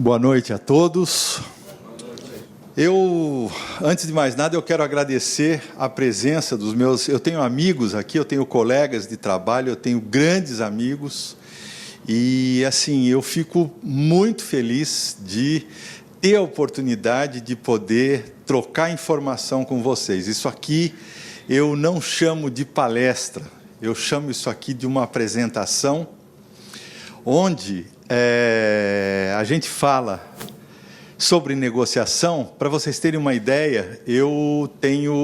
Boa noite a todos. Antes de mais nada, eu quero agradecer a presença dos meus... Eu tenho amigos aqui, eu tenho colegas de trabalho, eu tenho grandes amigos. E, assim, eu fico muito feliz de ter a oportunidade de poder trocar informação com vocês. Isso aqui eu não chamo de palestra, eu chamo isso aqui de uma apresentação, onde a gente fala sobre negociação. Para vocês terem uma ideia,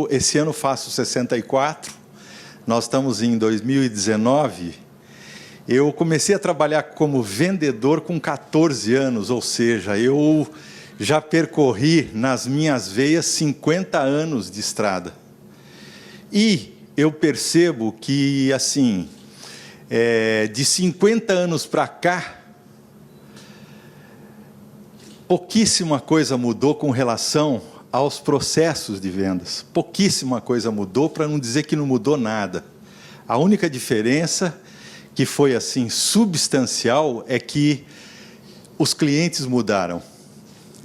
esse ano faço 64, nós estamos em 2019, eu comecei a trabalhar como vendedor com 14 anos, ou seja, eu já percorri nas minhas veias 50 anos de estrada. E eu percebo que, assim, de 50 anos para cá, pouquíssima coisa mudou com relação aos processos de vendas. Pouquíssima coisa mudou, para não dizer que não mudou nada. A única diferença, que foi assim substancial, é que os clientes mudaram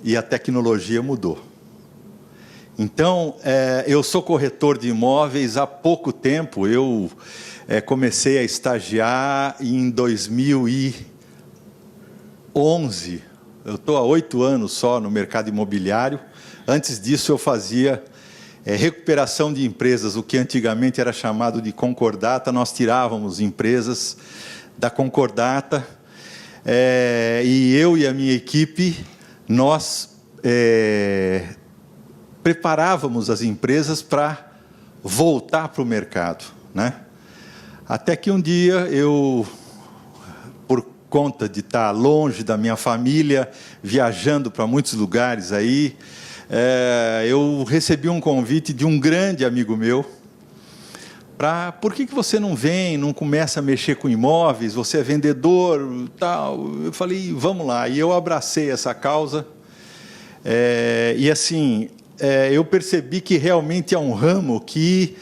e a tecnologia mudou. Então, eu sou corretor de imóveis há pouco tempo. Eu comecei a estagiar em 2011. Eu estou há 8 anos só no mercado imobiliário. Antes disso, eu fazia recuperação de empresas, o que antigamente era chamado de concordata. Nós tirávamos empresas da concordata, e eu e a minha equipe, nós preparávamos as empresas para voltar para o mercado, né? Até que um dia por conta de estar longe da minha família, viajando para muitos lugares aí, eu recebi um convite de um grande amigo meu, por que você não vem, não começa a mexer com imóveis, você é vendedor, tal. Eu falei, vamos lá, e eu abracei essa causa, e assim, eu percebi que realmente é um ramo que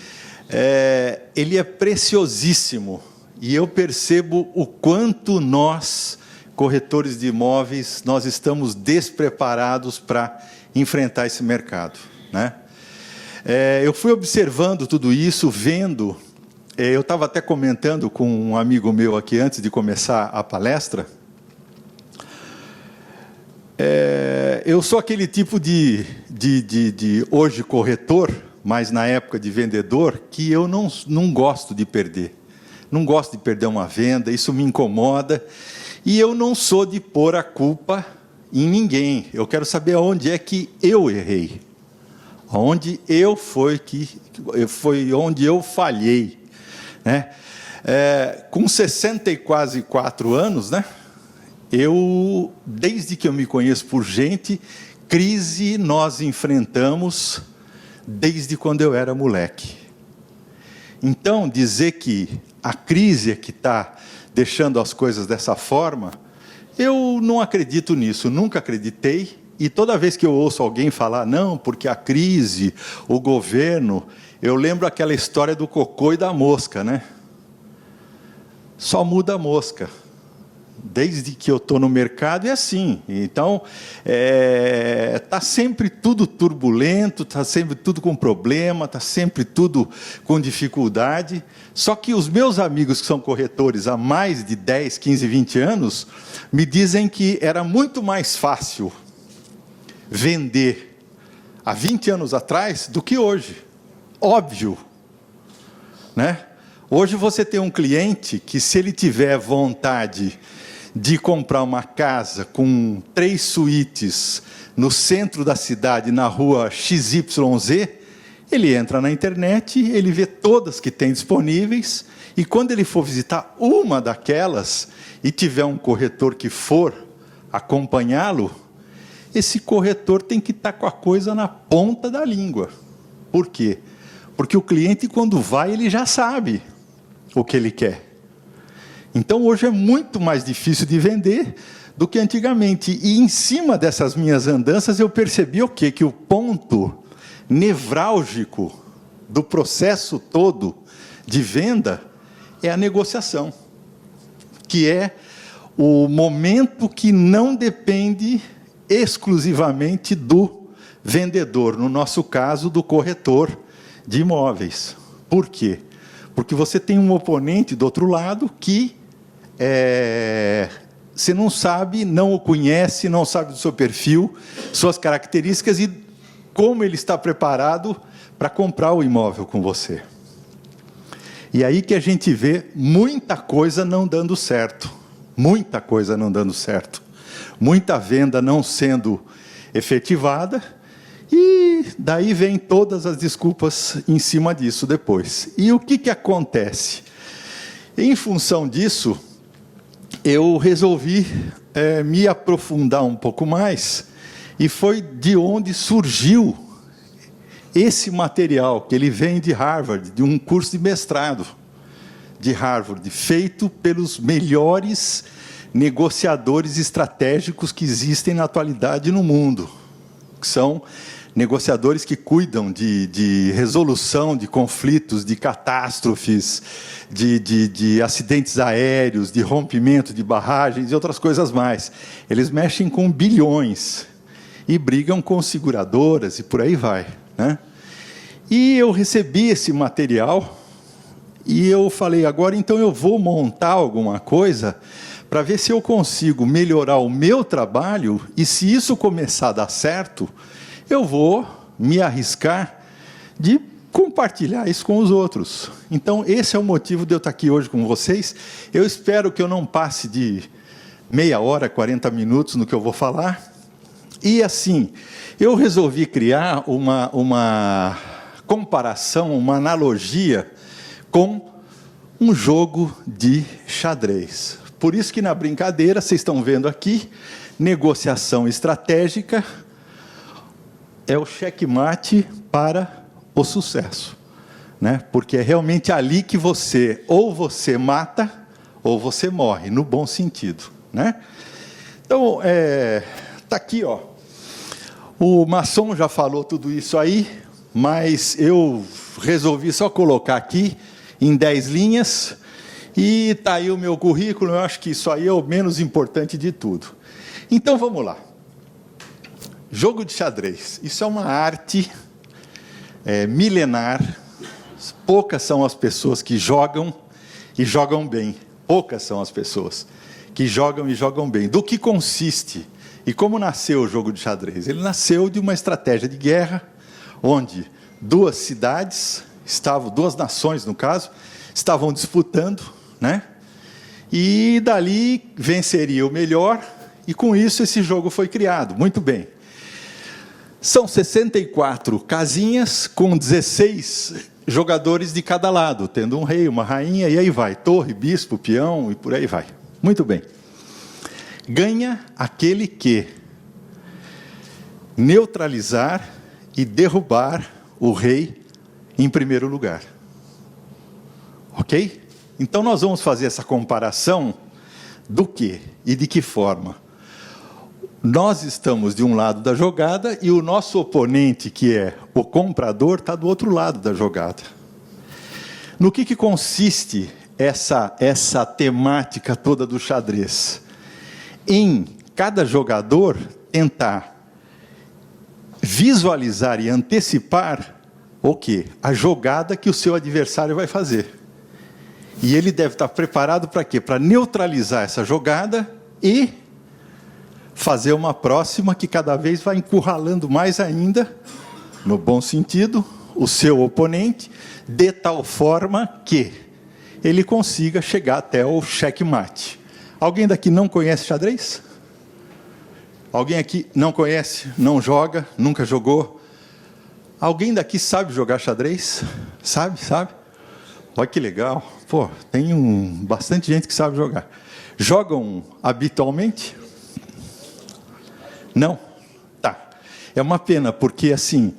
ele é preciosíssimo. E eu percebo o quanto nós, corretores de imóveis, nós estamos despreparados para enfrentar esse mercado, né? Eu fui observando tudo isso, vendo... eu estava até comentando com um amigo meu aqui, antes de começar a palestra. Eu sou aquele tipo de hoje corretor, mas na época de vendedor, que eu não gosto de perder. Não gosto de perder uma venda, isso me incomoda. E eu não sou de pôr a culpa em ninguém. Eu quero saber onde é que eu errei. Onde foi onde eu falhei, né? Com 64 anos, né? Desde que eu me conheço por gente, crise nós enfrentamos desde quando eu era moleque. Então, dizer que a crise é que está deixando as coisas dessa forma, eu não acredito nisso, nunca acreditei. E toda vez que eu ouço alguém falar, não, porque a crise, o governo, eu lembro aquela história do cocô e da mosca, né? Só muda a mosca. Desde que eu estou no mercado é assim. Então, está sempre tudo turbulento, está sempre tudo com problema, está sempre tudo com dificuldade. Só que os meus amigos que são corretores há mais de 10, 15, 20 anos, me dizem que era muito mais fácil vender há 20 anos atrás do que hoje. Óbvio, né? Hoje você tem um cliente que, se ele tiver vontade de comprar uma casa com 3 suítes no centro da cidade, na rua XYZ, ele entra na internet, ele vê todas que tem disponíveis, e quando ele for visitar uma daquelas, e tiver um corretor que for acompanhá-lo, esse corretor tem que estar com a coisa na ponta da língua. Por quê? Porque o cliente, quando vai, ele já sabe o que ele quer. Então, hoje é muito mais difícil de vender do que antigamente. E, em cima dessas minhas andanças, eu percebi o quê? Que o ponto nevrálgico do processo todo de venda é a negociação, que é o momento que não depende exclusivamente do vendedor, no nosso caso, do corretor de imóveis. Por quê? Porque você tem um oponente do outro lado que você não sabe, não o conhece, não sabe do seu perfil, suas características e como ele está preparado para comprar o imóvel com você. E aí que a gente vê muita coisa não dando certo. Muita coisa não dando certo. Muita venda não sendo efetivada. E daí vem todas as desculpas em cima disso depois. E o que acontece? Em função disso, eu resolvi me aprofundar um pouco mais. E foi de onde surgiu esse material, que ele vem de Harvard, de um curso de mestrado de Harvard, feito pelos melhores negociadores estratégicos que existem na atualidade no mundo, que são negociadores que cuidam de resolução de conflitos, de catástrofes, de acidentes aéreos, de rompimento de barragens e outras coisas mais. Eles mexem com bilhões e brigam com seguradoras e por aí vai, né? E eu recebi esse material e eu falei, agora então eu vou montar alguma coisa para ver se eu consigo melhorar o meu trabalho e se isso começar a dar certo, eu vou me arriscar de compartilhar isso com os outros. Então esse é o motivo de eu estar aqui hoje com vocês. Eu espero que eu não passe de meia hora, 40 minutos no que eu vou falar. E assim, eu resolvi criar uma comparação, uma analogia com um jogo de xadrez. Por isso que na brincadeira, vocês estão vendo aqui, negociação estratégica é o checkmate para o sucesso, né? Porque é realmente ali que ou você mata, ou você morre, no bom sentido, né? Então, tá aqui, ó. O Masson já falou tudo isso aí, mas eu resolvi só colocar aqui em 10 linhas, e está aí o meu currículo. Eu acho que isso aí é o menos importante de tudo. Então, vamos lá. Jogo de xadrez. Isso é uma arte milenar. Poucas são as pessoas que jogam e jogam bem. Poucas são as pessoas que jogam e jogam bem. Do que consiste? E como nasceu o jogo de xadrez? Ele nasceu de uma estratégia de guerra, onde duas cidades, duas nações no caso, estavam disputando, né? E dali venceria o melhor, e com isso esse jogo foi criado. Muito bem. São 64 casinhas com 16 jogadores de cada lado, tendo um rei, uma rainha, e aí vai, torre, bispo, peão, e por aí vai. Muito bem. Ganha aquele que neutralizar e derrubar o rei em primeiro lugar. Ok? Então nós vamos fazer essa comparação do que e de que forma. Nós estamos de um lado da jogada e o nosso oponente, que é o comprador, está do outro lado da jogada. No que consiste essa temática toda do xadrez? Em cada jogador tentar visualizar e antecipar o quê? A jogada que o seu adversário vai fazer. E ele deve estar preparado para quê? Para neutralizar essa jogada e fazer uma próxima que cada vez vai encurralando mais ainda, no bom sentido, o seu oponente, de tal forma que ele consiga chegar até o checkmate. Alguém daqui não conhece xadrez? Alguém aqui não conhece, não joga, nunca jogou? Alguém daqui sabe jogar xadrez? Sabe? Olha que legal. Pô, tem bastante gente que sabe jogar. Jogam habitualmente? Não? Tá. É uma pena, porque assim,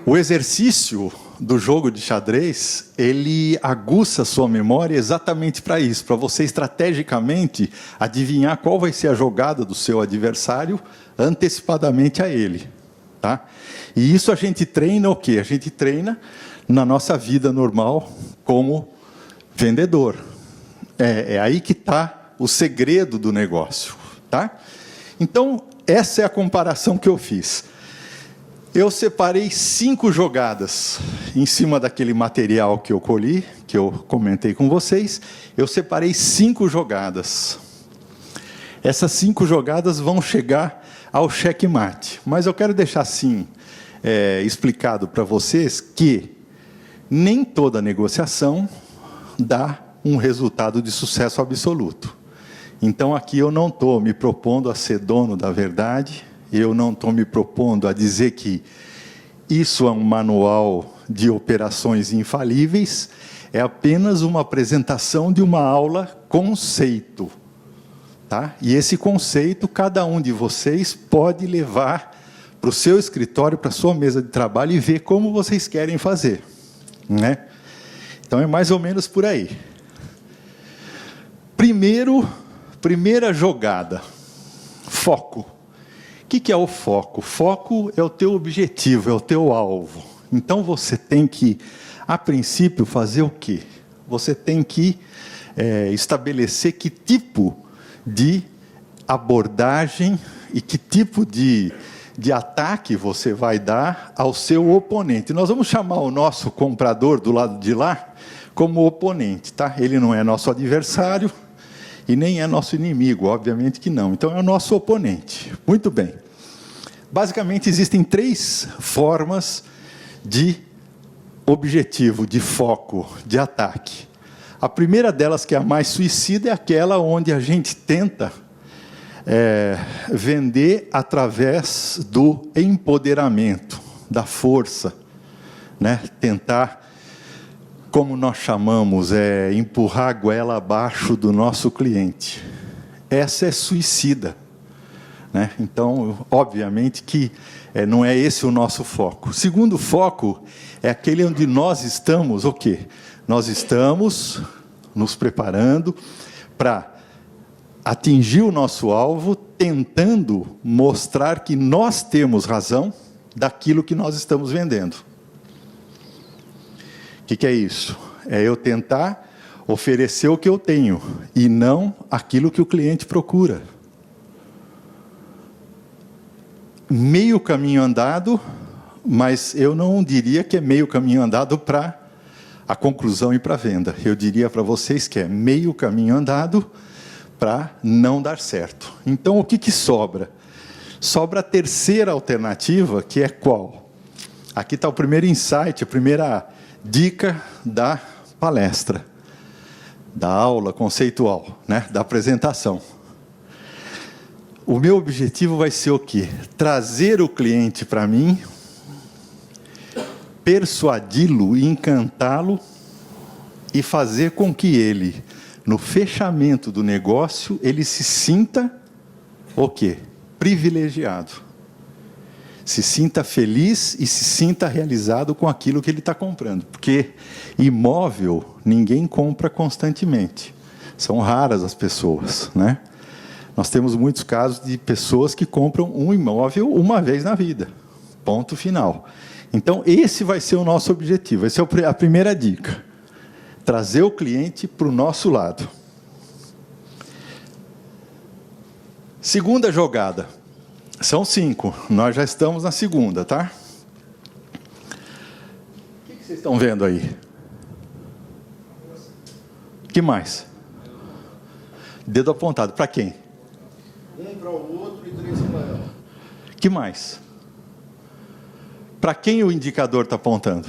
o exercício do jogo de xadrez, ele aguça a sua memória exatamente para isso, para você estrategicamente adivinhar qual vai ser a jogada do seu adversário antecipadamente a ele. Tá? E isso a gente treina o quê? A gente treina na nossa vida normal como vendedor. É aí que está o segredo do negócio. Tá? Então, essa é a comparação que eu fiz. Eu separei 5 jogadas em cima daquele material que eu colhi, que eu comentei com vocês. Eu separei 5 jogadas. Essas 5 jogadas vão chegar ao checkmate. Mas eu quero deixar assim explicado para vocês que nem toda negociação dá um resultado de sucesso absoluto. Então, aqui eu não estou me propondo a ser dono da verdade, eu não estou me propondo a dizer que isso é um manual de operações infalíveis, é apenas uma apresentação de uma aula conceito. Tá? E esse conceito, cada um de vocês pode levar para o seu escritório, para a sua mesa de trabalho e ver como vocês querem fazer. Né? Então, é mais ou menos por aí. Primeira jogada, foco. O que é o foco? Foco é o teu objetivo, é o teu alvo. Então você tem que, a princípio, fazer o quê? Você tem que estabelecer que tipo de abordagem e que tipo de ataque você vai dar ao seu oponente. Nós vamos chamar o nosso comprador do lado de lá como oponente, tá? Ele não é nosso adversário e nem é nosso inimigo, obviamente que não. Então, é o nosso oponente. Muito bem. Basicamente, existem 3 formas de objetivo, de foco, de ataque. A primeira delas, que é a mais suicida, é aquela onde a gente tenta vender através do empoderamento, da força, né? Tentar, como nós chamamos, empurrar a goela abaixo do nosso cliente. Essa é suicida. Né? Então, obviamente que não é esse o nosso foco. O segundo foco é aquele onde nós estamos, o quê? Nós estamos nos preparando para atingir o nosso alvo, tentando mostrar que nós temos razão daquilo que nós estamos vendendo. O que é isso? É eu tentar oferecer o que eu tenho e não aquilo que o cliente procura. Meio caminho andado, mas eu não diria que é meio caminho andado para a conclusão e para a venda. Eu diria para vocês que é meio caminho andado para não dar certo. Então, o que sobra? Sobra a terceira alternativa, que é qual? Aqui está o primeiro insight, a primeira dica da palestra, da aula conceitual, né? Da apresentação. O meu objetivo vai ser o quê? Trazer o cliente para mim, persuadi-lo, encantá-lo e fazer com que ele, no fechamento do negócio, ele se sinta o quê? Privilegiado. Se sinta feliz e se sinta realizado com aquilo que ele está comprando. Porque imóvel ninguém compra constantemente. São raras as pessoas, né? Nós temos muitos casos de pessoas que compram um imóvel uma vez na vida. Ponto final. Então, esse vai ser o nosso objetivo. Essa é a primeira dica. Trazer o cliente para o nosso lado. Segunda jogada. São 5. Nós já estamos na segunda, tá? O que vocês estão vendo aí? O que mais? Dedo apontado. Para quem? Um para o outro e 3 para ela. O que mais? Para quem o indicador está apontando?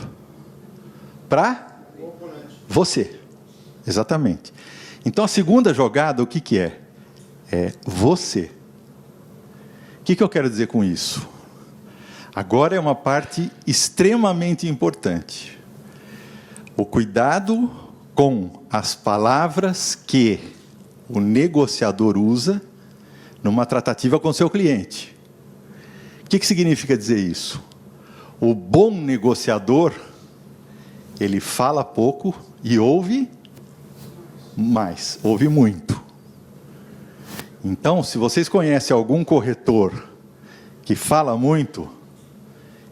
Para você. Exatamente. Então, a segunda jogada, o que é? É você. O que eu quero dizer com isso? Agora é uma parte extremamente importante. O cuidado com as palavras que o negociador usa numa tratativa com seu cliente. O que significa dizer isso? O bom negociador, ele fala pouco e ouve mais, ouve muito. Então, se vocês conhecem algum corretor que fala muito,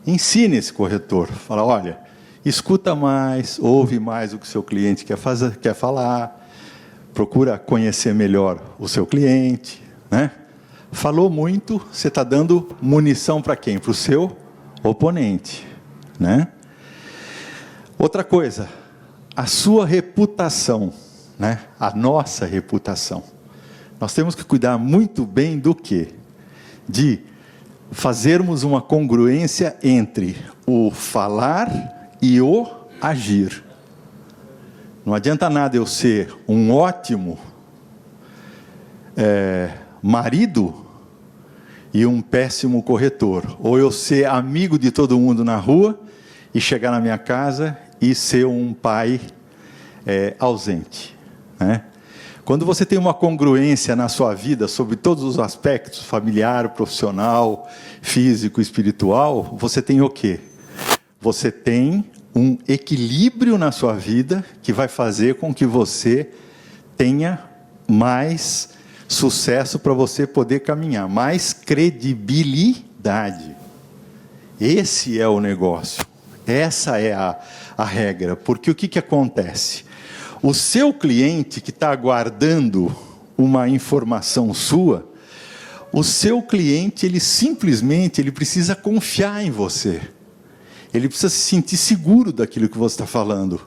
ensine esse corretor. Fala, olha, escuta mais, ouve mais o que o seu cliente quer falar, procura conhecer melhor o seu cliente, né? Falou muito, você está dando munição para quem? Para o seu oponente, né? Outra coisa, a sua reputação, né? A nossa reputação. Nós temos que cuidar muito bem do quê? De fazermos uma congruência entre o falar e o agir. Não adianta nada eu ser um ótimo marido e um péssimo corretor. Ou eu ser amigo de todo mundo na rua e chegar na minha casa e ser um pai ausente, né? Quando você tem uma congruência na sua vida sobre todos os aspectos, familiar, profissional, físico, espiritual, você tem o quê? Você tem um equilíbrio na sua vida que vai fazer com que você tenha mais sucesso para você poder caminhar, mais credibilidade. Esse é o negócio, essa é a regra, porque o que acontece? O seu cliente que está aguardando uma informação sua, o seu cliente, ele precisa confiar em você. Ele precisa se sentir seguro daquilo que você está falando.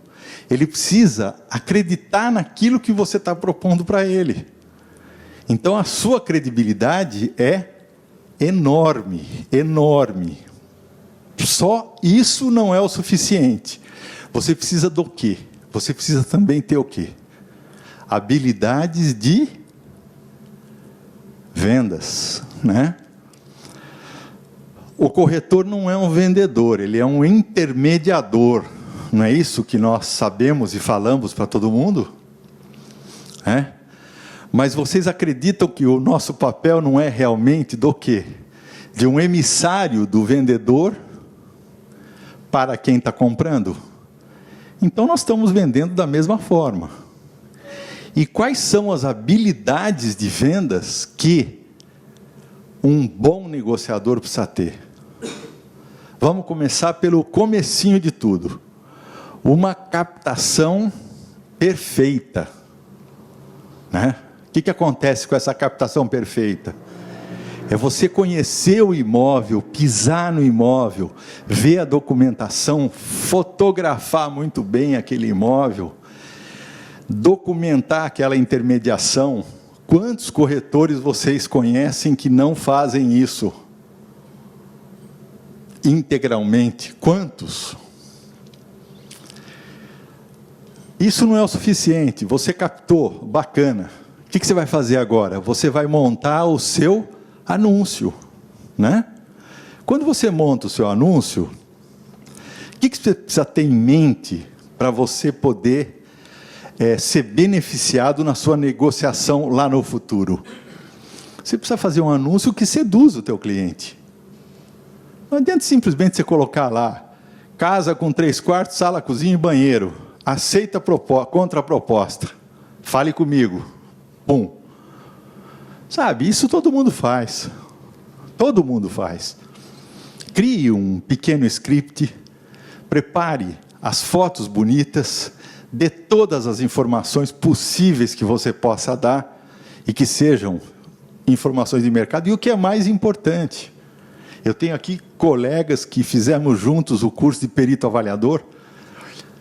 Ele precisa acreditar naquilo que você está propondo para ele. Então, a sua credibilidade é enorme, enorme. Só isso não é o suficiente. Você precisa do quê? Você precisa também ter o quê? Habilidades de vendas, né? O corretor não é um vendedor, ele é um intermediador. Não é isso que nós sabemos e falamos para todo mundo? Mas vocês acreditam que o nosso papel não é realmente do quê? De um emissário do vendedor para quem está comprando? Então nós estamos vendendo da mesma forma. E quais são as habilidades de vendas que um bom negociador precisa ter? Vamos começar pelo comecinho de tudo. Uma captação perfeita, né? O que acontece com essa captação perfeita? É você conhecer o imóvel, pisar no imóvel, ver a documentação, fotografar muito bem aquele imóvel, documentar aquela intermediação. Quantos corretores vocês conhecem que não fazem isso integralmente? Quantos? Isso não é o suficiente. Você captou, bacana. O que você vai fazer agora? Você vai montar o seu anúncio, né? Quando você monta o seu anúncio, o que você precisa ter em mente para você poder ser beneficiado na sua negociação lá no futuro? Você precisa fazer um anúncio que seduza o teu cliente. Não adianta simplesmente você colocar lá, casa com 3 quartos, sala, cozinha e banheiro, aceita contraproposta, fale comigo, pum. Sabe, isso todo mundo faz. Todo mundo faz. Crie um pequeno script, prepare as fotos bonitas, dê todas as informações possíveis que você possa dar e que sejam informações de mercado. E o que é mais importante, eu tenho aqui colegas que fizemos juntos o curso de perito avaliador.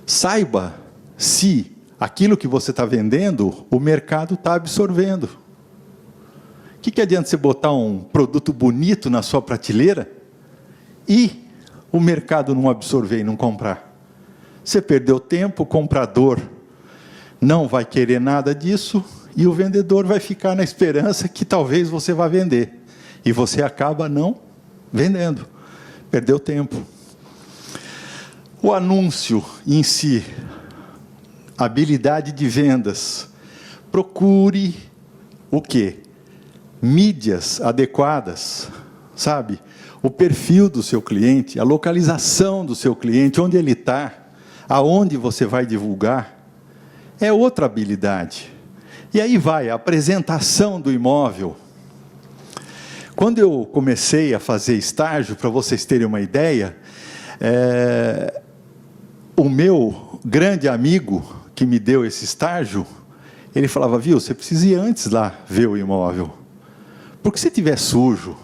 Saiba se aquilo que você está vendendo, o mercado está absorvendo. O que adianta você botar um produto bonito na sua prateleira e o mercado não absorver e não comprar? Você perdeu tempo, o comprador não vai querer nada disso e o vendedor vai ficar na esperança que talvez você vá vender. E você acaba não vendendo. Perdeu tempo. O anúncio em si, habilidade de vendas. Procure o quê? Mídias adequadas, sabe? O perfil do seu cliente, a localização do seu cliente, onde ele está, aonde você vai divulgar, é outra habilidade. E aí vai a apresentação do imóvel. Quando eu comecei a fazer estágio, para vocês terem uma ideia, o meu grande amigo que me deu esse estágio, ele falava, viu, você precisa ir antes lá ver o imóvel. Porque se estiver sujo,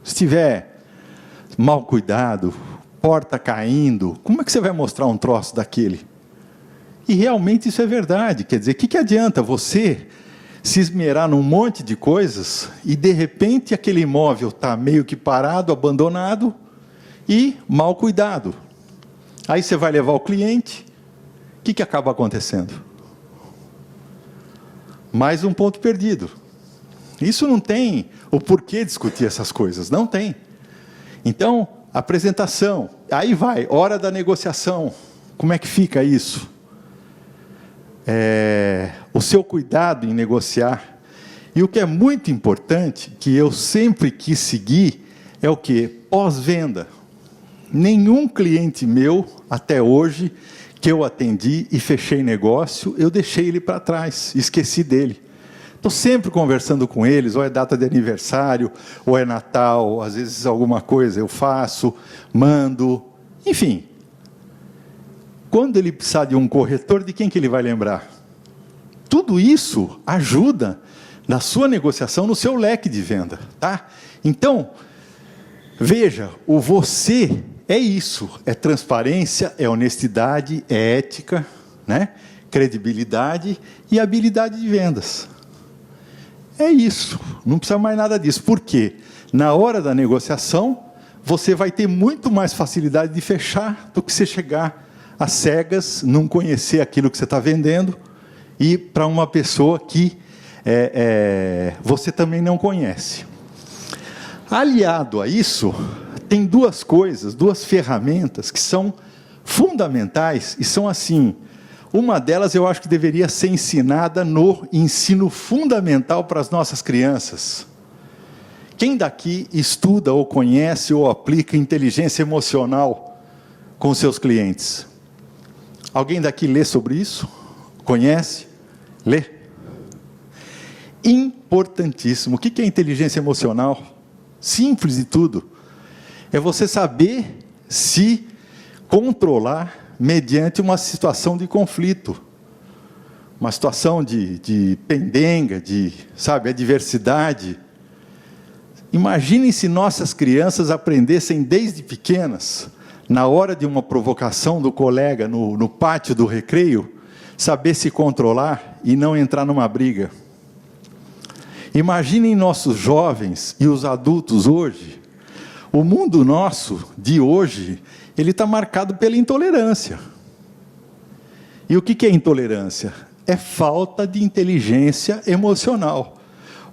se estiver mal cuidado, porta caindo, como é que você vai mostrar um troço daquele? E realmente isso é verdade. Quer dizer, o que adianta você se esmerar num monte de coisas e, de repente, aquele imóvel está meio que parado, abandonado e mal cuidado? Aí você vai levar o cliente, o que acaba acontecendo? Mais um ponto perdido. Isso não tem o porquê discutir essas coisas, não tem. Então, apresentação, aí vai, hora da negociação, como é que fica isso? O seu cuidado em negociar. E o que é muito importante, que eu sempre quis seguir, é o quê? Pós-venda. Nenhum cliente meu, até hoje, que eu atendi e fechei negócio, eu deixei ele para trás, esqueci dele. Estou sempre conversando com eles, ou é data de aniversário, ou é Natal, às vezes alguma coisa eu faço, mando, enfim. Quando ele precisar de um corretor, de quem que ele vai lembrar? Tudo isso ajuda na sua negociação, no seu leque de venda, tá? Então, veja, o você é isso, é transparência, é honestidade, é ética, né? Credibilidade e habilidade de vendas. É isso, não precisa mais nada disso. Por quê? Na hora da negociação, você vai ter muito mais facilidade de fechar do que você chegar às cegas, não conhecer aquilo que você está vendendo, e para uma pessoa que você também não conhece. Aliado a isso, tem duas coisas, duas ferramentas que são fundamentais e são assim. Uma delas eu acho que deveria ser ensinada no ensino fundamental para as nossas crianças. Quem daqui estuda ou conhece ou aplica inteligência emocional com seus clientes? Alguém daqui lê sobre isso? Conhece? Lê? Importantíssimo. O que é inteligência emocional? Simples de tudo. É você saber se controlar mediante uma situação de conflito. Uma situação de pendenga, de, adversidade. Imaginem se nossas crianças aprendessem desde pequenas, na hora de uma provocação do colega no pátio do recreio, saber se controlar e não entrar numa briga. Imaginem nossos jovens e os adultos hoje. O mundo nosso, de hoje, ele está marcado pela intolerância. E o que é intolerância? É falta de inteligência emocional.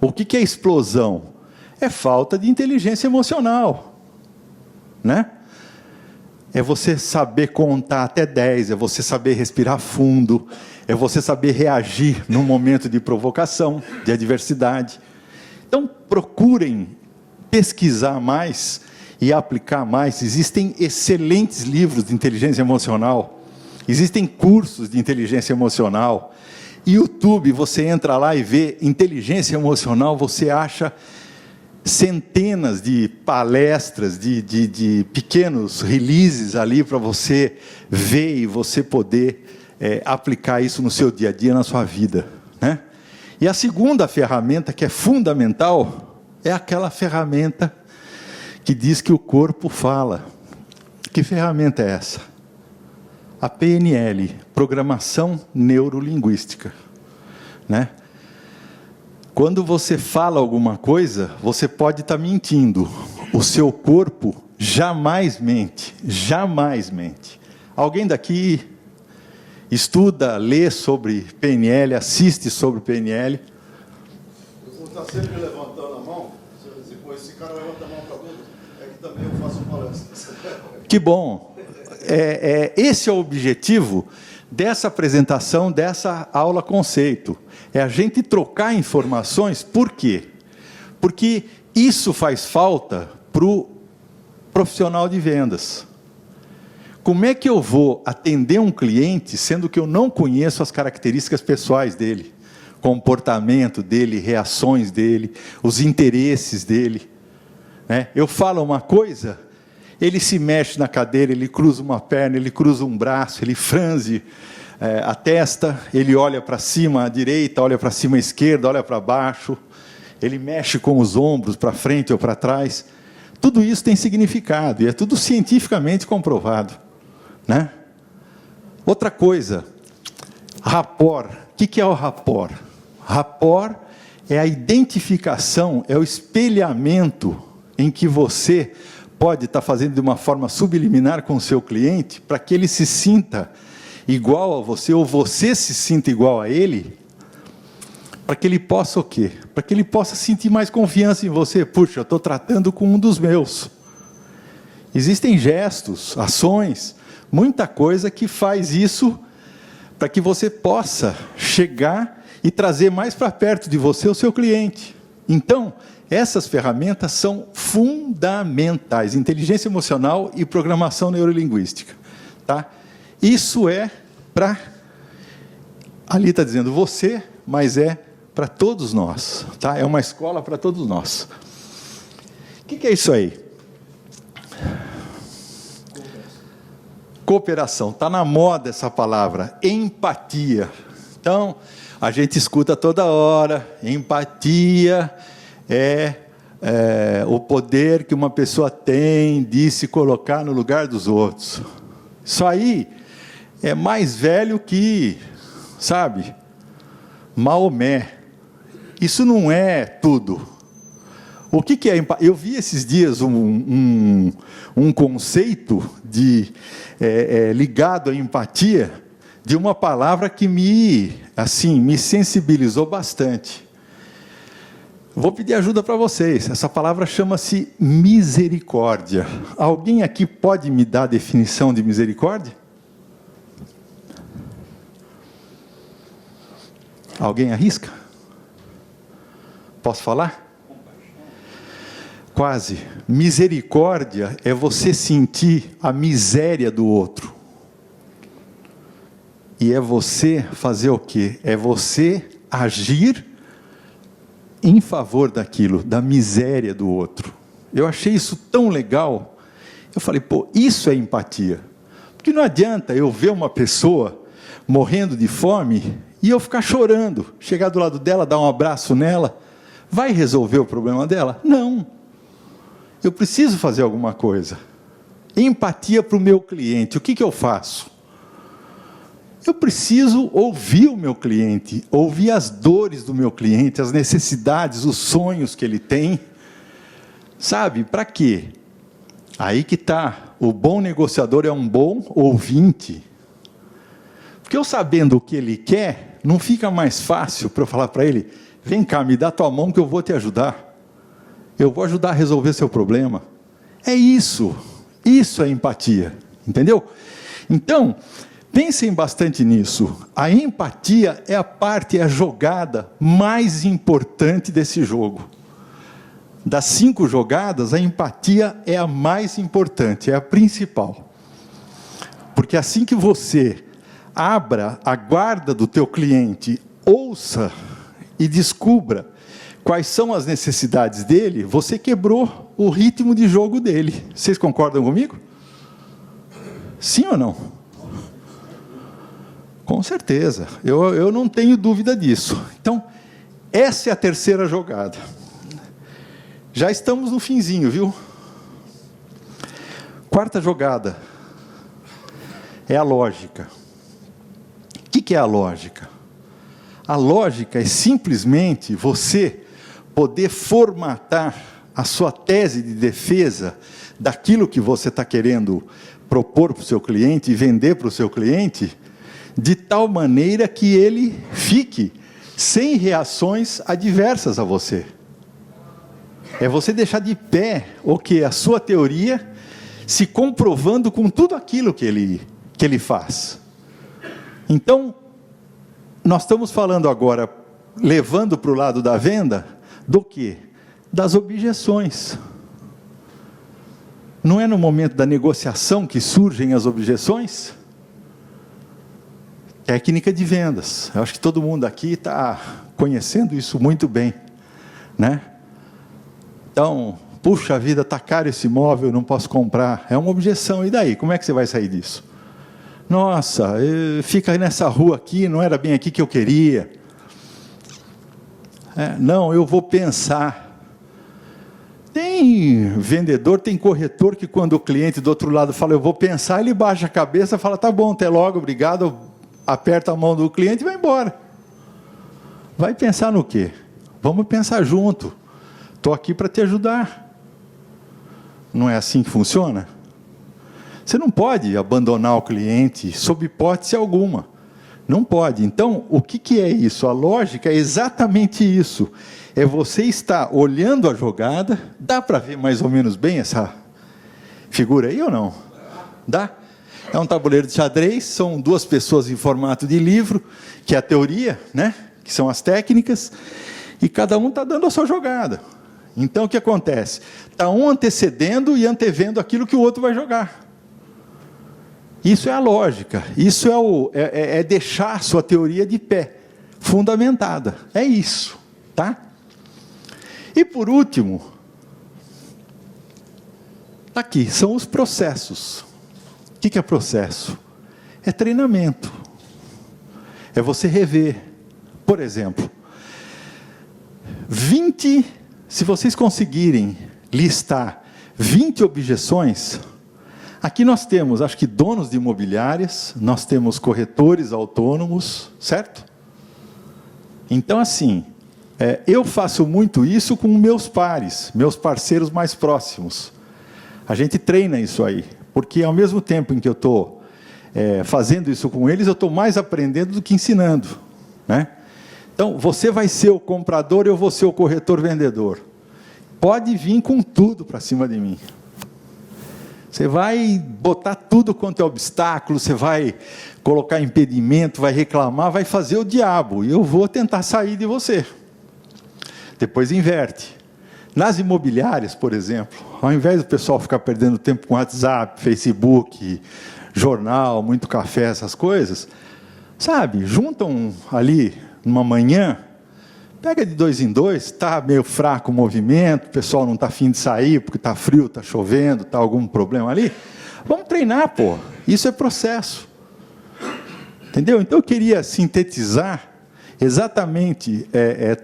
O que é explosão? É falta de inteligência emocional. Né? É você saber contar até 10, é você saber respirar fundo, é você saber reagir num momento de provocação, de adversidade. Então, procurem pesquisar mais e aplicar mais. Existem excelentes livros de inteligência emocional, existem cursos de inteligência emocional. YouTube, você entra lá e vê inteligência emocional, você acha centenas de palestras, de pequenos releases ali para você ver e você poder aplicar isso no seu dia a dia, na sua vida, né? E a segunda ferramenta, que é fundamental, é aquela ferramenta que diz que o corpo fala. Que ferramenta é essa? A PNL, Programação Neurolinguística, né? Quando você fala alguma coisa, você pode estar mentindo. O seu corpo jamais mente, jamais mente. Alguém daqui estuda, lê sobre PNL, assiste sobre PNL? Eu vou estar sempre levantando a mão, depois esse cara levanta a mão para tudo, é que também eu faço palestras. Que bom. Esse é o objetivo dessa apresentação, dessa aula conceito. É a gente trocar informações. Por quê? Porque isso faz falta para o profissional de vendas. Como é que eu vou atender um cliente, sendo que eu não conheço as características pessoais dele? Comportamento dele, reações dele, os interesses dele. Né? Eu falo uma coisa, ele se mexe na cadeira, ele cruza uma perna, ele cruza um braço, ele franze a testa, ele olha para cima à direita, olha para cima à esquerda, olha para baixo. ele mexe com os ombros para frente ou para trás. Tudo isso tem significado, e é tudo cientificamente comprovado, né? Outra coisa, rapport. O que é o rapport? Rapport é a identificação, é o espelhamento em que você pode estar fazendo de uma forma subliminar com o seu cliente, para que ele se sinta igual a você, ou você se sinta igual a ele, para que ele possa o quê? Para que ele possa sentir mais confiança em você. Puxa, eu estou tratando com um dos meus. Existem gestos, ações, muita coisa que faz isso, para que você possa chegar e trazer mais para perto de você o seu cliente. Então, essas ferramentas são fundamentais, inteligência emocional e programação neurolinguística, tá? Isso é para, ali está dizendo você, mas é para todos nós, tá? É uma escola para todos nós. O que é isso aí? Cooperação, está na moda essa palavra, empatia. Então, a gente escuta toda hora, empatia é o poder que uma pessoa tem de se colocar no lugar dos outros. Isso aí é mais velho que, sabe, Maomé. Isso não é tudo. O que é empatia? Eu vi esses dias um conceito ligado à empatia, de uma palavra que me sensibilizou bastante. Vou pedir ajuda para vocês. Essa palavra chama-se misericórdia. Alguém aqui pode me dar a definição de misericórdia? Alguém arrisca? Posso falar? Quase. Misericórdia é você sentir a miséria do outro. E é você fazer o quê? É você agir em favor daquilo, da miséria do outro. Eu achei isso tão legal. Eu falei, isso é empatia. Porque não adianta eu ver uma pessoa morrendo de fome e eu ficar chorando, chegar do lado dela, dar um abraço nela. Vai resolver o problema dela? Não. Eu preciso fazer alguma coisa. Empatia para o meu cliente. O que eu faço? Eu preciso ouvir o meu cliente, ouvir as dores do meu cliente, as necessidades, os sonhos que ele tem. Sabe, para quê? Aí que está. O bom negociador é um bom ouvinte. Porque eu sabendo o que ele quer, não fica mais fácil para eu falar para ele, vem cá, me dá tua mão que eu vou te ajudar. Eu vou ajudar a resolver seu problema. É isso. Isso é empatia. Entendeu? Então, pensem bastante nisso. A empatia é a jogada mais importante desse jogo. Das 5 jogadas, a empatia é a mais importante, é a principal. Porque assim que você abra a guarda do teu cliente, ouça e descubra quais são as necessidades dele, você quebrou o ritmo de jogo dele. Vocês concordam comigo? Sim ou não? Com certeza, eu não tenho dúvida disso. Então, essa é a terceira jogada. Já estamos no finzinho, viu? Quarta jogada é a lógica. O que é a lógica? A lógica é simplesmente você poder formatar a sua tese de defesa daquilo que você está querendo propor para o seu cliente e vender para o seu cliente, de tal maneira que ele fique sem reações adversas a você. É você deixar de pé a sua teoria, se comprovando com tudo aquilo que ele faz. Então, nós estamos falando agora, levando para o lado da venda, do quê? Das objeções. Não é no momento da negociação que surgem as objeções? Técnica de vendas. Eu acho que todo mundo aqui está conhecendo isso muito bem, né? Então, puxa vida, está caro esse imóvel, não posso comprar. É uma objeção, e daí? Como é que você vai sair disso? Nossa, fica nessa rua aqui, não era bem aqui que eu queria. Não, eu vou pensar. Tem vendedor, tem corretor que quando o cliente do outro lado fala, eu vou pensar, ele baixa a cabeça e fala, tá bom, até logo, obrigado, aperta a mão do cliente e vai embora. Vai pensar no quê? Vamos pensar junto. Estou aqui para te ajudar. Não é assim que funciona? Você não pode abandonar o cliente sob hipótese alguma. Não pode. Então, o que é isso? A lógica é exatamente isso. É você estar olhando a jogada. Dá para ver mais ou menos bem essa figura aí ou não? Dá? É um tabuleiro de xadrez, são duas pessoas em formato de livro, que é a teoria, né? Que são as técnicas, e cada um está dando a sua jogada. Então, o que acontece? Está um antecedendo e antevendo aquilo que o outro vai jogar. Isso é a lógica, isso é deixar a sua teoria de pé, fundamentada. É isso, tá? E por último, aqui, são os processos. O que é processo? É treinamento. É você rever. Por exemplo, se vocês conseguirem listar 20 objeções, aqui nós temos, acho que donos de imobiliárias, nós temos corretores autônomos, certo? Então, assim, eu faço muito isso com meus pares, meus parceiros mais próximos. A gente treina isso aí, porque ao mesmo tempo em que eu estou fazendo isso com eles, eu estou mais aprendendo do que ensinando, né? Então, você vai ser o comprador, eu vou ser o corretor vendedor. Pode vir com tudo para cima de mim. Você vai botar tudo quanto é obstáculo, você vai colocar impedimento, vai reclamar, vai fazer o diabo. E eu vou tentar sair de você. Depois inverte. Nas imobiliárias, por exemplo, ao invés do pessoal ficar perdendo tempo com WhatsApp, Facebook, jornal, muito café, essas coisas, sabe, juntam ali numa manhã, pega de 2 em 2, está meio fraco o movimento, o pessoal não está afim de sair, porque está frio, está chovendo, está algum problema ali. Vamos treinar, pô. Isso é processo. Entendeu? Então eu queria sintetizar exatamente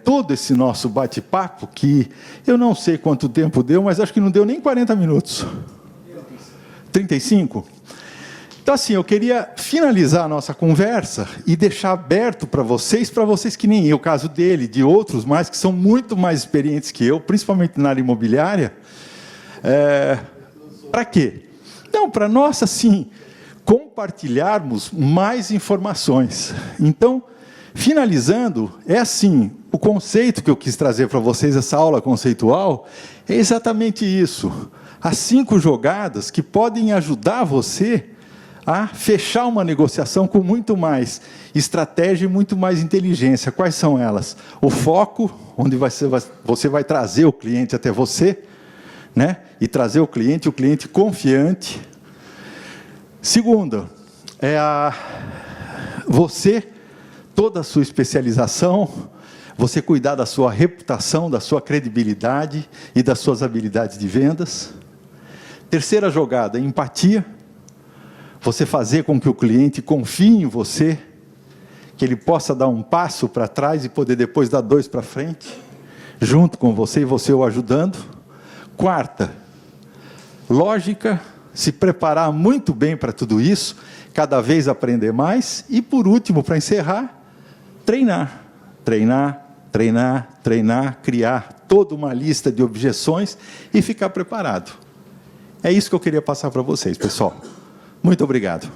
todo esse nosso bate-papo, que eu não sei quanto tempo deu, mas acho que não deu nem 40 minutos. 35? Então, assim, eu queria finalizar a nossa conversa e deixar aberto para vocês que nem eu, o caso dele, de outros mais, que são muito mais experientes que eu, principalmente na área imobiliária. Para quê? Não, para nós, assim, compartilharmos mais informações. Então, finalizando, é assim, o conceito que eu quis trazer para vocês, essa aula conceitual, é exatamente isso. As 5 jogadas que podem ajudar você a fechar uma negociação com muito mais estratégia e muito mais inteligência. Quais são elas? O foco, onde você vai trazer o cliente até você, né? E trazer o cliente confiante. Segunda, toda a sua especialização, você cuidar da sua reputação, da sua credibilidade e das suas habilidades de vendas. Terceira jogada, empatia. Você fazer com que o cliente confie em você, que ele possa dar um passo para trás e poder depois dar 2 para frente, junto com você e você o ajudando. Quarta, lógica, se preparar muito bem para tudo isso, cada vez aprender mais. E por último, para encerrar, treinar. Treinar, treinar, treinar, criar toda uma lista de objeções e ficar preparado. É isso que eu queria passar para vocês, pessoal. Muito obrigado.